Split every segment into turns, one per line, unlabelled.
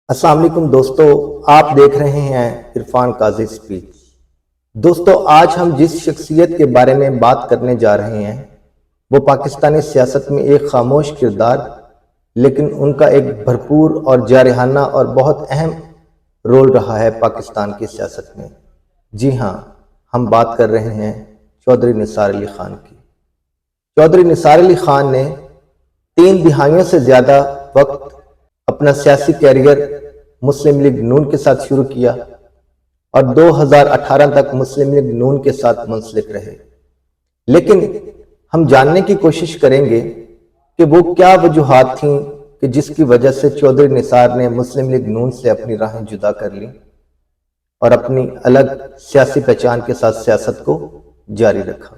السلام علیکم دوستو، آپ دیکھ رہے ہیں عرفان قاضی سپیچ۔ دوستو، آج ہم جس شخصیت کے بارے میں بات کرنے جا رہے ہیں وہ پاکستانی سیاست میں ایک خاموش کردار لیکن ان کا ایک بھرپور اور جارحانہ اور بہت اہم رول رہا ہے پاکستان کی سیاست میں۔ جی ہاں، ہم بات کر رہے ہیں چودھری نثار علی خان کی۔ چودھری نثار علی خان نے 3 دہائیوں سے زیادہ وقت اپنا سیاسی کیریئر مسلم لیگ نون کے ساتھ شروع کیا اور 2018 تک مسلم لیگ نون کے ساتھ منسلک رہے۔ لیکن ہم جاننے کی کوشش کریں گے کہ وہ کیا وجوہات تھیں کہ جس کی وجہ سے چودھری نثار نے مسلم لیگ نون سے اپنی راہیں جدا کر لیں اور اپنی الگ سیاسی پہچان کے ساتھ سیاست کو جاری رکھا۔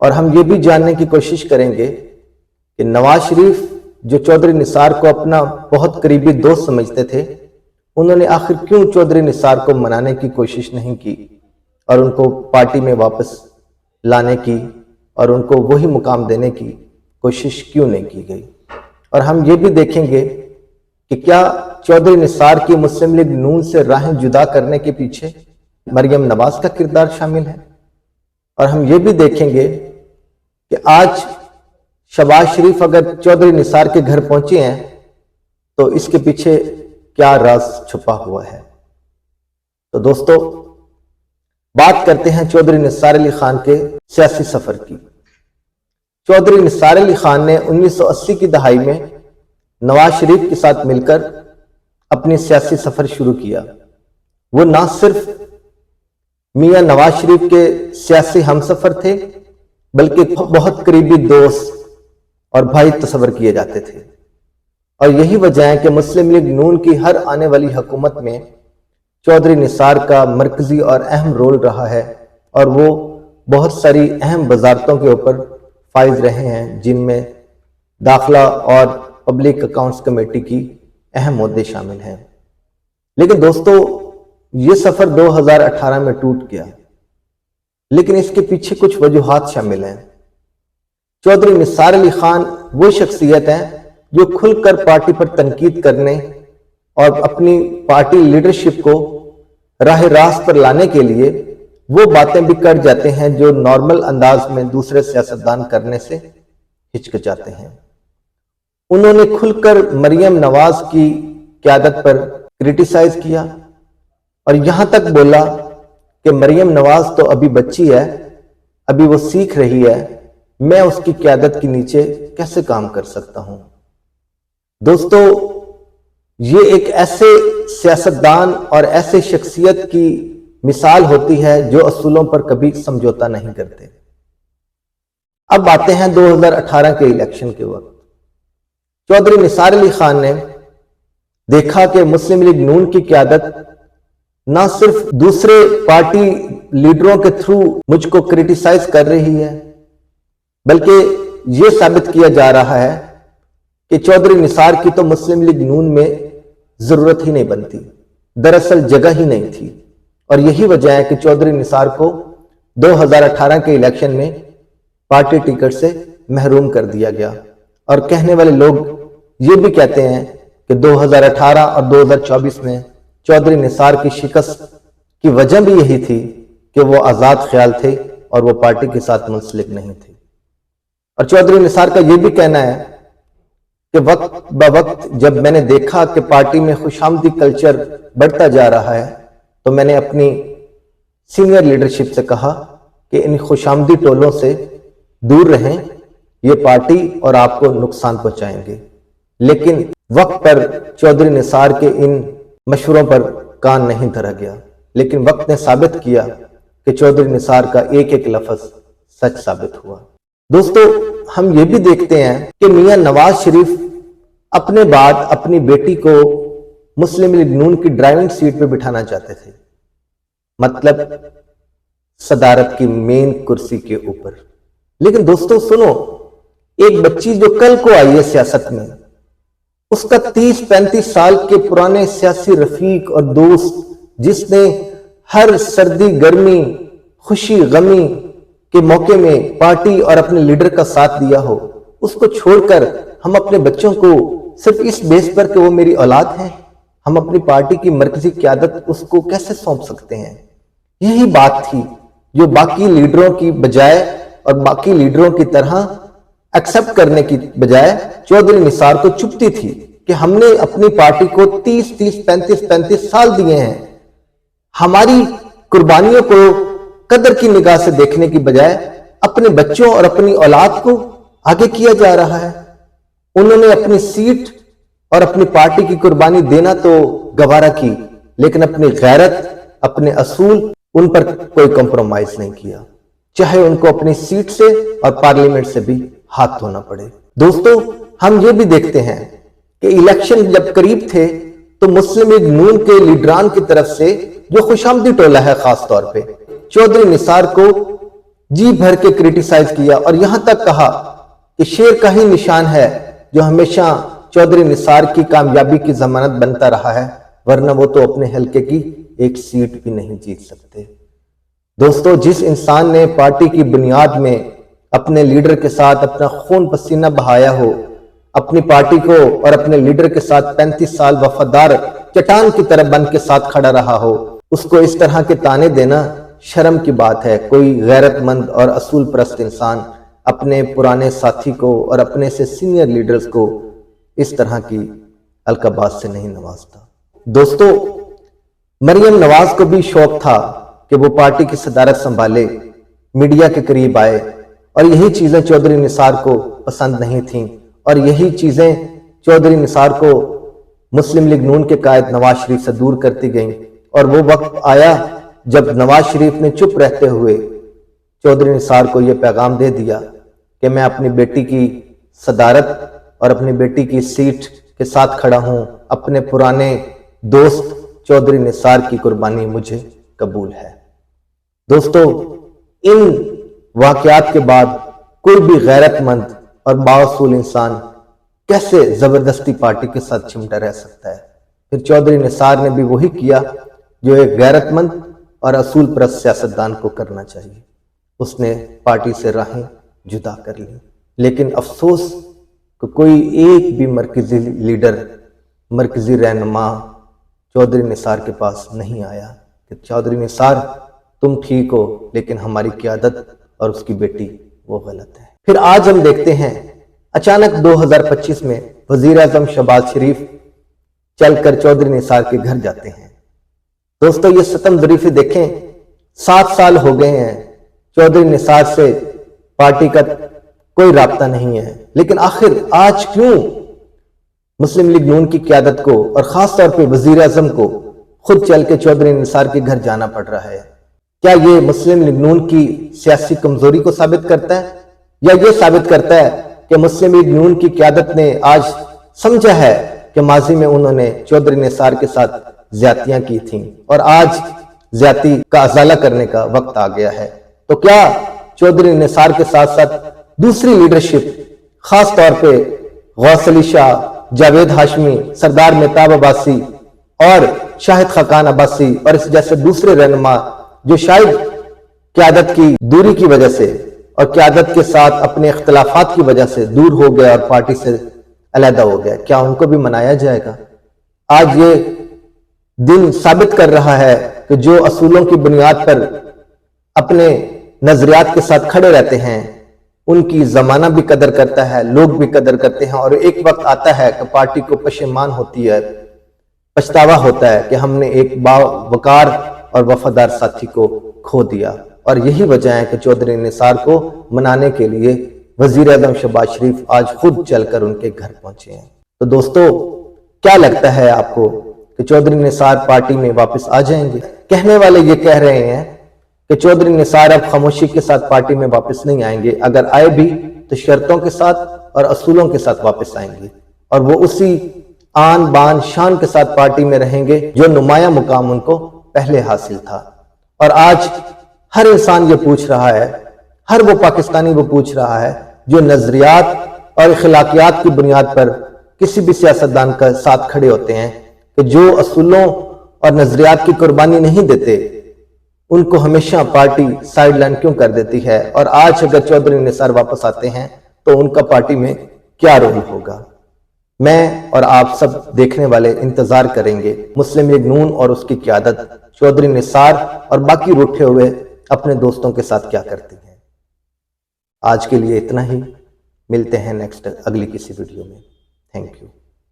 اور ہم یہ بھی جاننے کی کوشش کریں گے کہ نواز شریف جو چودھری نثار کو اپنا بہت قریبی دوست سمجھتے تھے، انہوں نے آخر کیوں چودھری نثار کو منانے کی کوشش نہیں کی اور ان کو پارٹی میں واپس لانے کی اور ان کو وہی مقام دینے کی کوشش کیوں نہیں کی گئی۔ اور ہم یہ بھی دیکھیں گے کہ کیا چودھری نثار کی مسلم لیگ نون سے راہیں جدا کرنے کے پیچھے مریم نواز کا کردار شامل ہے۔ اور ہم یہ بھی دیکھیں گے کہ آج شہباز شریف اگر چودھری نثار کے گھر پہنچے ہیں تو اس کے پیچھے کیا راز چھپا ہوا ہے۔ تو دوستو، بات کرتے ہیں چودھری نثار علی خان کے سیاسی سفر کی۔ چودھری نثار علی خان نے 1980 کی دہائی میں نواز شریف کے ساتھ مل کر اپنی سیاسی سفر شروع کیا۔ وہ نہ صرف میاں نواز شریف کے سیاسی ہمسفر تھے بلکہ بہت قریبی دوست اور بھائی تصور کیے جاتے تھے، اور یہی وجہ ہے کہ مسلم لیگ نون کی ہر آنے والی حکومت میں چودھری نثار کا مرکزی اور اہم رول رہا ہے، اور وہ بہت ساری اہم وزارتوں کے اوپر فائز رہے ہیں جن میں داخلہ اور پبلک اکاؤنٹس کمیٹی کی اہم عہدے شامل ہیں۔ لیکن دوستو، یہ سفر 2018 میں ٹوٹ گیا، لیکن اس کے پیچھے کچھ وجوہات شامل ہیں۔ چودھری نثار علی خان وہ شخصیت ہیں جو کھل کر پارٹی پر تنقید کرنے اور اپنی پارٹی لیڈرشپ کو راہ راست پر لانے کے لیے وہ باتیں بھی کر جاتے ہیں جو نارمل انداز میں دوسرے سیاستدان کرنے سے ہچکچاتے ہیں۔ انہوں نے کھل کر مریم نواز کی قیادت پر کرٹیسائز کیا اور یہاں تک بولا کہ مریم نواز تو ابھی بچی ہے، ابھی وہ سیکھ رہی ہے، میں اس کی قیادت کے نیچے کیسے کام کر سکتا ہوں۔ دوستو، یہ ایک ایسے سیاستدان اور ایسے شخصیت کی مثال ہوتی ہے جو اصولوں پر کبھی سمجھوتا نہیں کرتے۔ اب آتے ہیں 2018 کے الیکشن کے وقت۔ چودھری نثار علی خان نے دیکھا کہ مسلم لیگ نون کی قیادت نہ صرف دوسرے پارٹی لیڈروں کے تھرو مجھ کو کرٹیسائز کر رہی ہے بلکہ یہ ثابت کیا جا رہا ہے کہ چودھری نثار کی تو مسلم لیگ نون میں ضرورت ہی نہیں بنتی، دراصل جگہ ہی نہیں تھی۔ اور یہی وجہ ہے کہ چودھری نثار کو 2018 کے الیکشن میں پارٹی ٹکٹ سے محروم کر دیا گیا۔ اور کہنے والے لوگ یہ بھی کہتے ہیں کہ 2018 اور 2024 میں چودھری نثار کی شکست کی وجہ بھی یہی تھی کہ وہ آزاد خیال تھے اور وہ پارٹی کے ساتھ منسلک نہیں تھے۔ اور چودھری نثار کا یہ بھی کہنا ہے کہ وقت بوقت جب میں نے دیکھا کہ پارٹی میں خوش آمدی کلچر بڑھتا جا رہا ہے تو میں نے اپنی سینئر لیڈرشپ سے کہا کہ ان خوش آمدی ٹولوں سے دور رہیں، یہ پارٹی اور آپ کو نقصان پہنچائیں گے۔ لیکن وقت پر چودھری نثار کے ان مشوروں پر کان نہیں دھرا گیا، لیکن وقت نے ثابت کیا کہ چودھری نثار کا ایک ایک لفظ سچ ثابت ہوا۔ دوستو، ہم یہ بھی دیکھتے ہیں کہ میاں نواز شریف اپنے بعد اپنی بیٹی کو مسلم لیگ نون کی ڈرائیونگ سیٹ پہ بٹھانا چاہتے تھے، مطلب صدارت کی مین کرسی کے اوپر۔ لیکن دوستو سنو، ایک بچی جو کل کو آئی ہے سیاست میں، اس کا 30-35 سال کے پرانے سیاسی رفیق اور دوست جس نے ہر سردی گرمی خوشی غمی کے موقع میں پارٹی اور اپنے لیڈر کا ساتھ دیا ہو، اس کو چھوڑ کر ہم اپنے بچوں کو صرف اس بیس پر کہ وہ میری اولاد ہیں ہم اپنی پارٹی کی مرکزی قیادت اس کو کیسے سونپ سکتے ہیں؟ یہی بات تھی جو باقی لیڈروں کی بجائے اور باقی لیڈروں کی طرح ایکسپٹ کرنے کی بجائے چودھری نثار کو چپتی تھی کہ ہم نے اپنی پارٹی کو 35 سال دیے ہیں، ہماری قربانیوں کو قدر کی نگاہ سے دیکھنے کی بجائے اپنے بچوں اور اپنی اولاد کو آگے کیا جا رہا ہے۔ انہوں نے اپنی سیٹ اور اپنی پارٹی کی قربانی دینا تو گوارا کی، لیکن اپنی غیرت، اپنے اصول، ان پر کوئی کمپرومائز نہیں کیا، چاہے ان کو اپنی سیٹ سے اور پارلیمنٹ سے بھی ہاتھ دھونا پڑے۔ دوستو، ہم یہ بھی دیکھتے ہیں کہ الیکشن جب قریب تھے تو مسلم لیگ نون کے لیڈران کی طرف سے جو خوشامدی ٹولہ ہے، خاص طور پہ چودھری نثار کو جی بھر کے کریٹیسائز کیا اور یہاں تک کہا کہ شیر کا ہی نشان ہے جو ہمیشہ چودھری نثار کی کامیابی کی ضمانت بنتا رہا ہے، ورنہ وہ تو اپنے حلقے کی ایک سیٹ بھی نہیں جیت سکتے۔ دوستو، جس انسان نے پارٹی کی بنیاد میں اپنے لیڈر کے ساتھ اپنا خون پسینہ بہایا ہو، اپنی پارٹی کو اور اپنے لیڈر کے ساتھ 35 سال وفادار چٹان کی طرح بن کے ساتھ کھڑا رہا ہو، اس کو اس طرح کے تانے دینا شرم کی بات ہے۔ کوئی غیرت مند اور اصول پرست انسان اپنے پرانے ساتھی کو اور اپنے سے سینئر لیڈرز کو اس طرح کی القابات سے نہیں نوازتا۔ دوستو، مریم نواز کو بھی شوق تھا کہ وہ پارٹی کی صدارت سنبھالے، میڈیا کے قریب آئے، اور یہی چیزیں چودھری نثار کو پسند نہیں تھیں، اور یہی چیزیں چودھری نثار کو مسلم لیگ نون کے قائد نواز شریف سے دور کرتی گئیں، اور وہ وقت آیا جب نواز شریف نے چپ رہتے ہوئے چودھری نثار کو یہ پیغام دے دیا کہ میں اپنی بیٹی کی صدارت اور اپنی بیٹی کی سیٹ کے ساتھ کھڑا ہوں، اپنے پرانے دوست چودھری نثار کی قربانی مجھے قبول ہے۔ دوستو، ان واقعات کے بعد کوئی بھی غیرت مند اور بااصول انسان کیسے زبردستی پارٹی کے ساتھ چمٹا رہ سکتا ہے؟ پھر چودھری نثار نے بھی وہی کیا جو ایک غیرت مند اور اصول پرست سیاستدان کو کرنا چاہیے، اس نے پارٹی سے راہیں جدا کر لی۔ لیکن افسوس کہ کوئی ایک بھی مرکزی لیڈر، مرکزی رہنما چودھری نثار کے پاس نہیں آیا کہ چودھری نثار تم ٹھیک ہو، لیکن ہماری قیادت اور اس کی بیٹی وہ غلط ہے۔ پھر آج ہم دیکھتے ہیں اچانک 2025 میں وزیر اعظم شہباز شریف چل کر چودھری نثار کے گھر جاتے ہیں۔ دوستو، یہ ستم ظریفی دیکھیں، 7 سال ہو گئے ہیں چودھری نثار سے پارٹی کا کوئی رابطہ نہیں ہے، لیکن آخر آج کیوں مسلم لیگ نون کی قیادت کو اور خاص طور پہ وزیر اعظم کو خود چل کے چودھری نثار کے گھر جانا پڑ رہا ہے؟ کیا یہ مسلم لیگ نون کی سیاسی کمزوری کو ثابت کرتا ہے، یا یہ ثابت کرتا ہے کہ مسلم لیگ نون کی قیادت نے آج سمجھا ہے کہ ماضی میں انہوں نے چودھری نثار کے ساتھ زیادتیاں کی تھیں اور آج زیادتی کا ازالہ کرنے کا وقت آ گیا ہے؟ تو کیا چودھری نثار کے ساتھ ساتھ دوسری لیڈرشپ، خاص طور پہ غوث علی شاہ، جاوید ہاشمی، سردار مہتاب عباسی اور شاہد خاقان عباسی اور اس جیسے دوسرے رہنما جو شاید قیادت کی دوری کی وجہ سے اور قیادت کے ساتھ اپنے اختلافات کی وجہ سے دور ہو گیا اور پارٹی سے علیحدہ ہو گیا، کیا ان کو بھی منایا جائے گا؟ آج یہ دن ثابت کر رہا ہے کہ جو اصولوں کی بنیاد پر اپنے نظریات کے ساتھ کھڑے رہتے ہیں ان کی زمانہ بھی قدر کرتا ہے، لوگ بھی قدر کرتے ہیں، اور ایک وقت آتا ہے کہ پارٹی کو پشیمان ہوتی ہے، پچھتاوا ہوتا ہے کہ ہم نے ایک باوقار اور وفادار ساتھی کو کھو دیا۔ اور یہی وجہ ہے کہ چودھری نثار کو منانے کے لیے وزیر اعظم شہباز شریف آج خود چل کر ان کے گھر پہنچے ہیں۔ تو دوستو، کیا لگتا ہے آپ کو کہ چودھری نثار پارٹی میں واپس آ جائیں گے؟ کہنے والے یہ کہہ رہے ہیں کہ چودھری نثار اب خاموشی کے ساتھ پارٹی میں واپس نہیں آئیں گے، اگر آئے بھی تو شرطوں کے ساتھ اور اصولوں کے ساتھ واپس آئیں گے، اور وہ اسی آن بان شان کے ساتھ پارٹی میں رہیں گے جو نمایاں مقام ان کو پہلے حاصل تھا۔ اور آج ہر انسان یہ پوچھ رہا ہے، ہر وہ پاکستانی وہ پوچھ رہا ہے جو نظریات اور اخلاقیات کی بنیاد پر کسی بھی سیاستدان کا ساتھ کھڑے ہوتے ہیں کہ جو اصولوں اور نظریات کی قربانی نہیں دیتے ان کو ہمیشہ پارٹی سائیڈ لائن کیوں کر دیتی ہے، اور آج اگر چودھری نثار واپس آتے ہیں تو ان کا پارٹی میں کیا رول ہوگا؟ میں اور آپ سب دیکھنے والے انتظار کریں گے مسلم لیگ نون اور اس کی قیادت چودھری نثار اور باقی روٹھے ہوئے اپنے دوستوں کے ساتھ کیا کرتے ہیں۔ آج کے لیے اتنا ہی، ملتے ہیں نیکسٹ اگلی کسی ویڈیو میں۔ Thank you.